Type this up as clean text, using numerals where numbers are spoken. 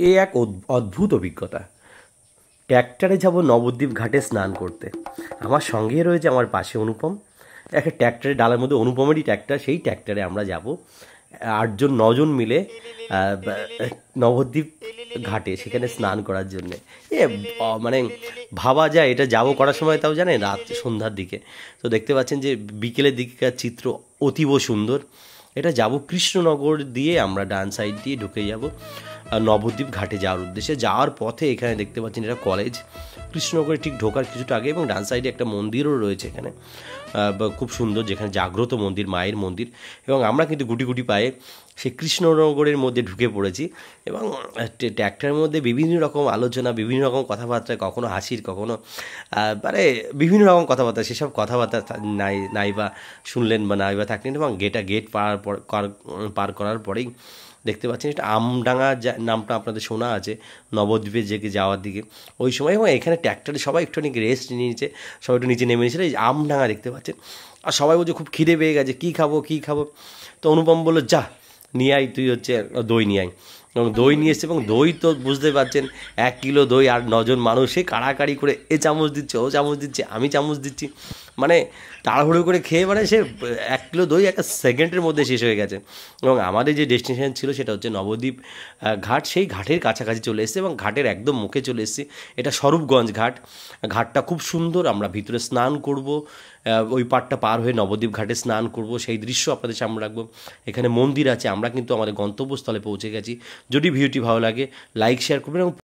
এ এক অদ্ভুত অভিজ্ঞতা। ট্র্যাক্টরে যাব নবদ্বীপ ঘাটে স্নান করতে। আমার সঙ্গে রয়েছে আমার পাশে অনুপম। একটা ট্র্যাক্টরে ডালার মধ্যে অনুপমেরই ট্র্যাক্টর, সেই ট্র্যাক্টরে আমরা যাব 8জন 9জন মিলে নবদ্বীপ ঘাটে সেখানে স্নান করার জন্যে। মানে ভাবা যায় এটা যাব করার সময়, তাও জানেন রাত সন্ধ্যার দিকে। তো দেখতে পাচ্ছেন যে বিকেলের দিককার চিত্র অতীব সুন্দর। এটা যাব কৃষ্ণনগর দিয়ে, আমরা ডান সাইড দিয়ে ঢুকে যাব নবদ্বীপ ঘাটে যাওয়ার উদ্দেশ্যে। যাওয়ার পথে এখানে দেখতে পাচ্ছেন এটা কলেজ, কৃষ্ণনগরে ঠিক ঢোকার কিছুটা আগে, এবং ডান সাইডে একটা মন্দিরও রয়েছে এখানে খুব সুন্দর, যেখানে জাগ্রত মন্দির, মায়ের মন্দির। এবং আমরা কিন্তু গুটি গুটি পায়ে সেই কৃষ্ণনগরের মধ্যে ঢুকে পড়েছি। এবং ট্র্যাক্টরের মধ্যে বিভিন্ন রকম আলোচনা, বিভিন্ন রকম কথাবার্তা, কখনো হাসির, কখনো মানে বিভিন্ন রকম কথাবার্তা। সেসব কথাবার্তা নাই বা শুনলেন বা নাই বা থাকলেন। এবং গেট পার করার পরেই দেখতে পাচ্ছেন এটা আমডাঙ্গা নামটা আপনাদের শোনা আছে, নবদ্বীপের দিকে যাওয়ার দিকে ওই সময়। এবং এখানে ট্র্যাক্টরে সবাই একটু রেস্ট নিয়েছে, সবাই একটু নিচে নেমে নিয়েছিল। এই আমডাঙ্গা দেখতে পাচ্ছেন। আর সবাই বলছে খুব খিদে পেয়ে গেছে, কী খাবো। তো অনুপম বললো, যা নিয়ে আয়, তুই হচ্ছে দই নিয়ে আয়। এবং দই নিয়ে এসছে, এবং দই তো বুঝতে পারছেন 1 কিলো দই, আর 9জন মানুষ, সে কাড়াকাড়ি করে এ চামচ দিচ্ছে, ও চামচ দিচ্ছে, আমি চামচ দিচ্ছি, মানে তাড়াহুড়ো করে খেয়ে, মানে সে 1 কিলো দই 1 সেকেন্ডের মধ্যে শেষ হয়ে গেছে। এবং আমাদের যে ডেস্টিনেশন ছিল সেটা হচ্ছে নবদ্বীপ ঘাট, সেই ঘাটের কাছাকাছি চলে এসেছে এবং ঘাটের একদম মুখে চলে এসেছি। এটা স্বরূপগঞ্জ ঘাট। ঘাটটা খুব সুন্দর, আমরা ভিতরে স্নান করব, ওই পাড়টা পার হয়ে নবদ্বীপ ঘাটে স্নান করব, সেই দৃশ্য আপনাদের সামনে রাখবো। এখানে মন্দির আছে। আমরা কিন্তু আমাদের গন্তব্যস্থলে পৌঁছে গেছি। যদি ভিডিওটি ভালো লাগে লাইক শেয়ার করবেন এবং